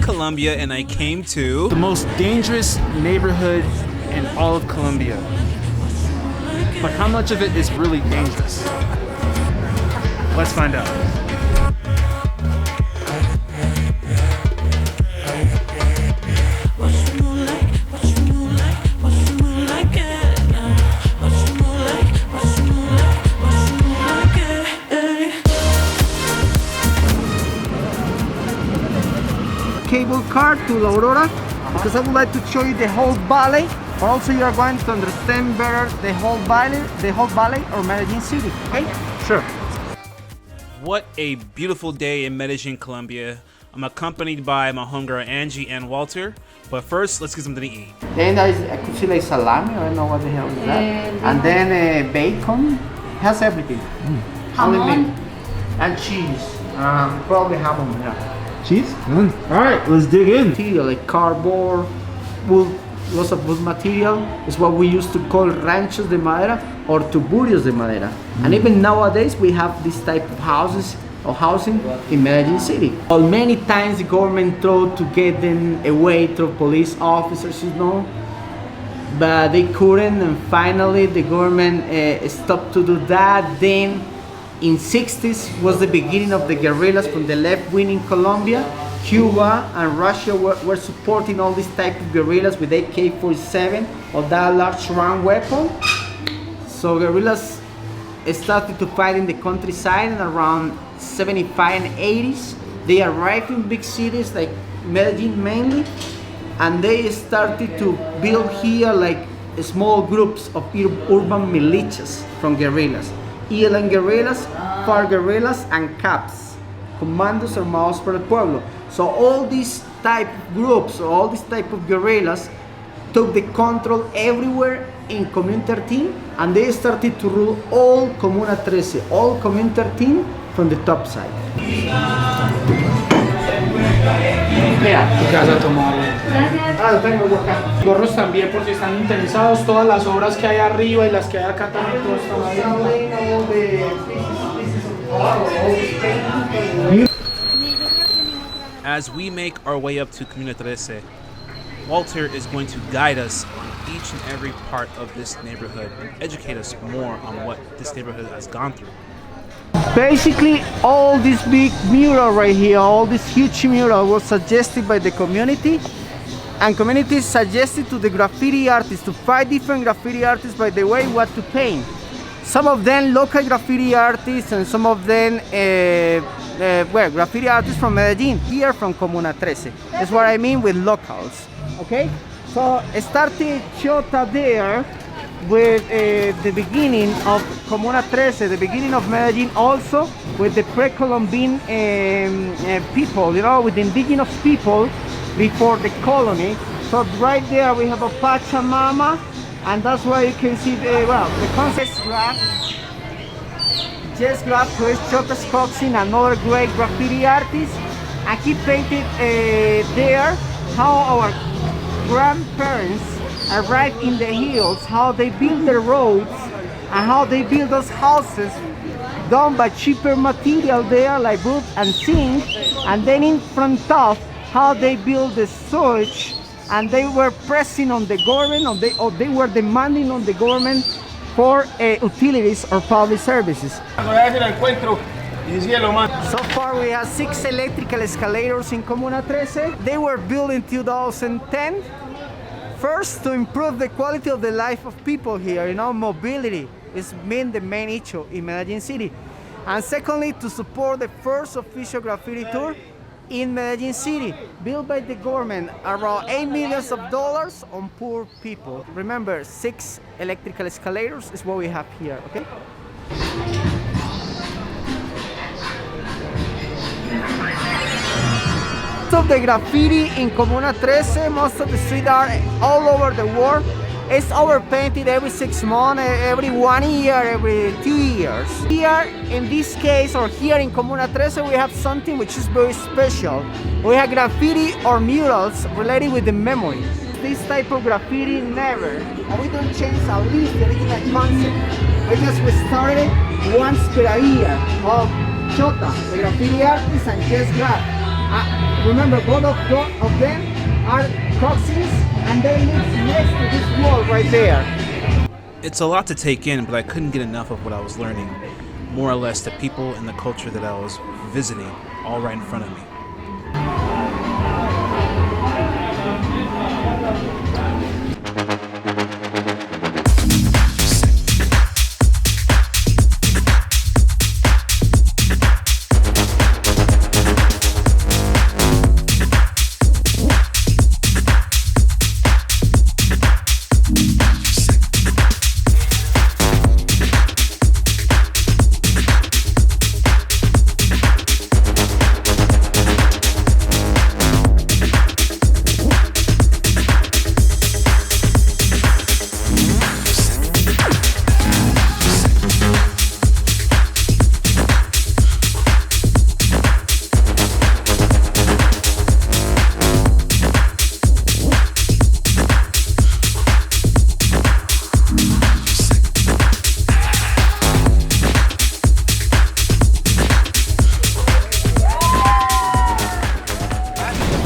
Colombia and I came to the most dangerous neighborhood in all of Colombia. But how much of it is really dangerous? Let's find out. Cable car to La Aurora because I would like to show you the whole valley, but also you are going to understand better the whole valley or Medellin City. Okay? Sure. What a beautiful day in Medellin, Colombia. I'm accompanied by my homegirl Angie and Walter, but first let's get something to eat. Then there is I could see like salami, I don't know what the hell is that, and then bacon, has everything. Only meat and cheese. Probably hamon. Yeah. Cheese? All right, let's dig in. Material like cardboard, wood, lots of wood material is what we used to call ranchos de madera or tuburios de madera. And even nowadays we have this type of houses or housing in Medellin City. Well, many times the government tried to get them away through police officers, you know, but they couldn't, and finally the government stopped to do that. Then in 60s was the beginning of the guerrillas from the left wing in Colombia. Cuba and Russia were supporting all these type of guerrillas with AK-47 or that large round weapon. So guerrillas started to fight in the countryside, and around 75 and 80s they arrived in big cities like Medellin mainly, and they started to build here like small groups of urban militias from guerrillas. ELN guerrillas, FARC guerrillas, and CAPs, Comandos Armados por el Pueblo. So all these type of groups, or all these type of guerrillas, took the control everywhere in Comuna 13, and they started to rule all Comuna 13, all Comuna 13 from the top side. Mira, tu casa tomado. Gorros también, porque están interesados. Todas las obras que hay arriba y las que hay acá también, todo está bien. As we make our way up to Comuna 13, Walter is going to guide us on each and every part of this neighborhood and educate us more on what this neighborhood has gone through. Basically, all this big mural right here, all this huge mural was suggested by the community, and community suggested to the graffiti artists, to 5 different graffiti artists, by the way, what to paint. Some of them local graffiti artists, and some of them graffiti artists from Medellin, here from Comuna 13. That's what I mean with locals. Okay, so started Chota there with the beginning of Comuna 13, the beginning of Medellin, also with the pre-Columbian people, you know, with the indigenous people before the colony. So right there we have a Pachamama, and that's why you can see the concept just grabbed to Chotas Coxin, another great graffiti artist, and he painted there how our grandparents arrived in the hills, how they build their roads, and how they build those houses done by cheaper material there like wood and zinc, and then in front of how they build the sewage, and they were pressing on the government, or they were demanding on the government for utilities or public services. So far we have 6 electrical escalators in Comuna 13. They were built in 2010. First, to improve the quality of the life of people here, you know, mobility is been the main issue in Medellin City. And secondly, to support the first official graffiti tour in Medellin City, built by the government, around $8 million on poor people. Remember, 6 electrical escalators is what we have here, okay? Most of the graffiti in Comuna 13, most of the street art all over the world, is overpainted every 6 months, every 1 year, every 2 years. Here, in this case, or here in Comuna 13, we have something which is very special. We have graffiti or murals related with the memory. This type of graffiti never, and we don't change at least the original concept. We started once per year of Chota, the graffiti artist, and just graph. Remember, both of them are cousins, and they live next to this wall right there. It's a lot to take in, but I couldn't get enough of what I was learning. More or less the people and the culture that I was visiting, all right in front of me.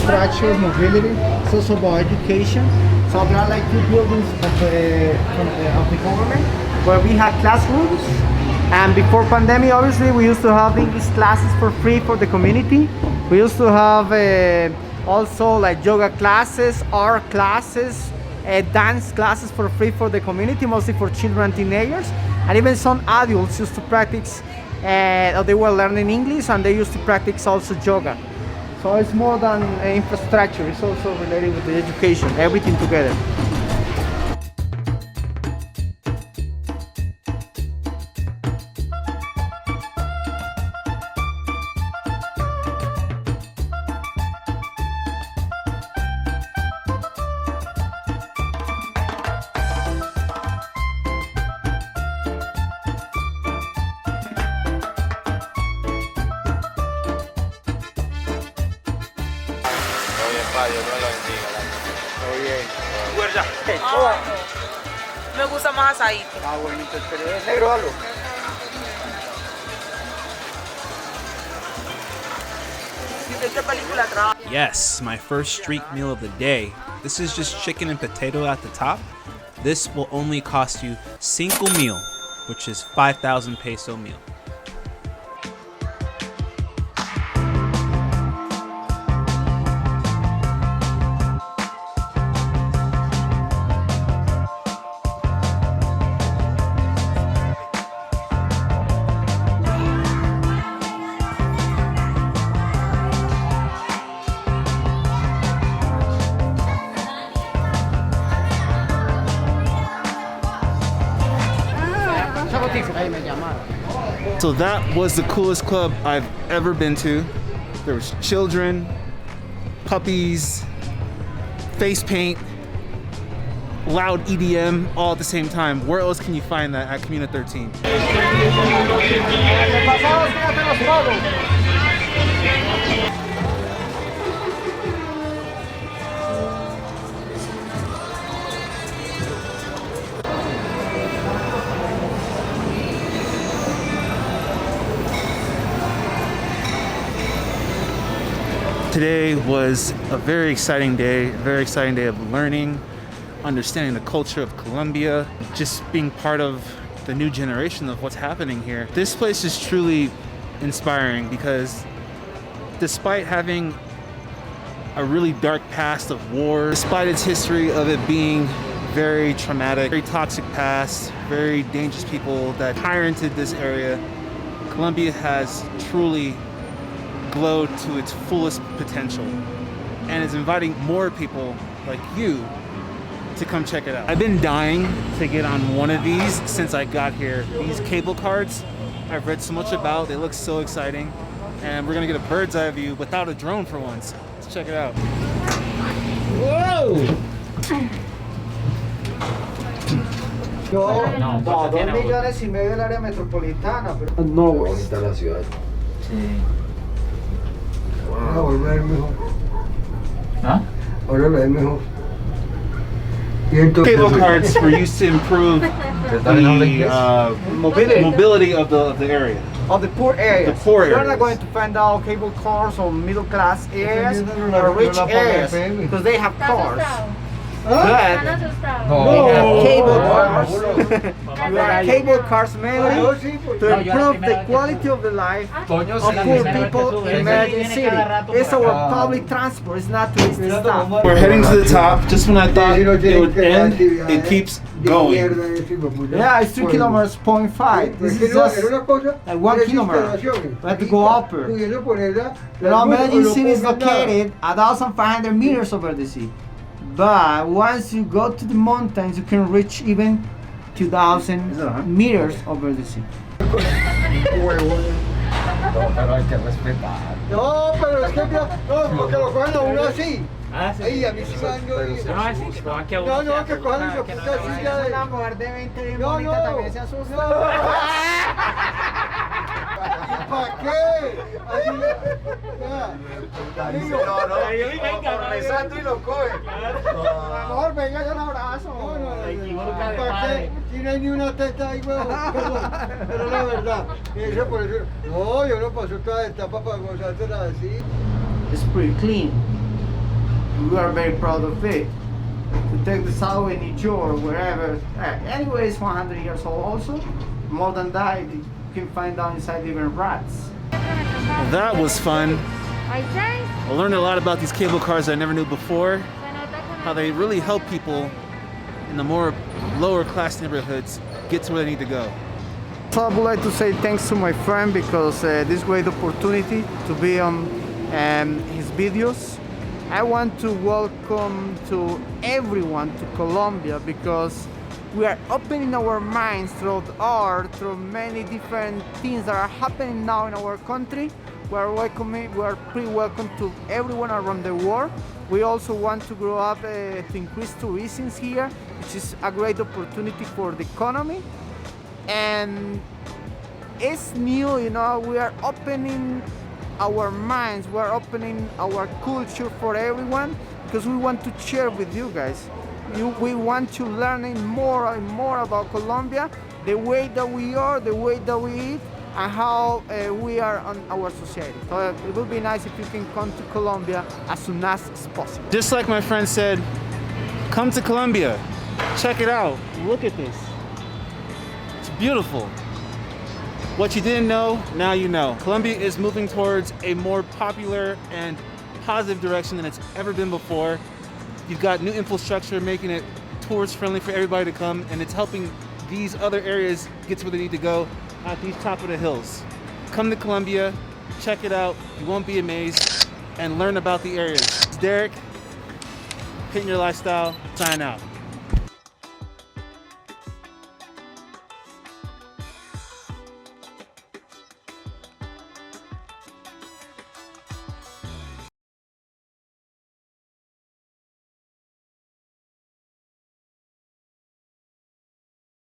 Structures, mobility, it's also about education. So there are like two buildings of the government where we have classrooms. And before pandemic, obviously, we used to have English classes for free for the community. We used to have also like yoga classes, art classes, dance classes for free for the community, mostly for children and teenagers. And even some adults used to practice, or they were learning English and they used to practice also yoga. So it's more than infrastructure, it's also related with the education, everything together. Me gusta más asadito. Ah, bonito, ¿es negro o algo? ¿Qué película trabaja? Yes, my first street meal of the day. This is just chicken and potato at the top. This will only cost you 5,000, which is 5,000 peso meal. So that was the coolest club I've ever been to. There was children, puppies, face paint, loud EDM all at the same time. Where else can you find that at Comuna 13? Today was a very exciting day of learning, understanding the culture of Colombia, just being part of the new generation of what's happening here. This place is truly inspiring because despite having a really dark past of war, despite its history of it being very traumatic, very toxic past, very dangerous people that tyranted this area, Colombia has truly glowed to its fullest potential and is inviting more people like you to come check it out. I've been dying to get on one of these since I got here. These cable cards I've read so much about, they look so exciting, and we're gonna get a bird's eye view without a drone for once. Let's check it out. Whoa! Yo, 2,5 millones del área metropolitana, pero no, güey. Bonita la ciudad. Sí. Ahora volver mejor. ¿Ah? Ahora lo es mejor. Y entonces, Cable cards were used to improve the mobility of the area. of the poor areas. The poor You're areas. not going to find out cable cars or middle class areas or rich areas because they have cars. But we have cable cars. We have cable cars mainly to improve the quality of the life of poor people in Medellin City. It's our public transport, it's not touristic stuff. We're heading to the top. Just when I thought it would end, it keeps going. Yeah, it's 2 kilometers, 0.5. This is just like 1 kilometer. We have to go upper. You know, Medellin City is located 1,500 meters over the sea. But once you go to the mountains, you can reach even 2,000 meters over the sea. No, pero es que no, porque lo cogen a uno así. Ahí a mí sí me han ido. No, que cogen y se puta así ya de. Una mujer de 20 bien No, bonita no. también se asusta. ¿Y para qué? Así rezando y lo coge. Amor, venga, yo lo abrazo. ¿Para qué? Si no hay ni una teta ahí, huevo. Pero la verdad, eso por eso. No, yo no paso toda etapa para gozártela así. It's pretty clean. We are very proud of it. To take the subway in New York or wherever. Anyway, it's 100 years old also. More than that, you can find out inside even rats. Well, that was fun. I learned a lot about these cable cars I never knew before. How they really help people in the more lower class neighborhoods get to where they need to go. So I would like to say thanks to my friend because this great opportunity to be on his videos. I want to welcome to everyone to Colombia because we are opening our minds through art, through many different things that are happening now in our country. We are pretty welcome to everyone around the world. We also want to grow up to increase tourism here, which is a great opportunity for the economy. And it's new, you know, we are opening our minds, we're opening our culture for everyone because we want to share with you guys. We want to learn more and more about Colombia, the way that we are, the way that we eat, and how we are on our society. So it would be nice if you can come to Colombia as soon as possible. Just like my friend said, come to Colombia. Check it out. Look at this. It's beautiful. What you didn't know, now you know. Colombia is moving towards a more popular and positive direction than it's ever been before. You've got new infrastructure making it tourist friendly for everybody to come, and it's helping these other areas get to where they need to go at these top of the hills. Come to Colombia, check it out, you won't be amazed, and learn about the areas. It's Derek, Hitting Your Lifestyle, sign out.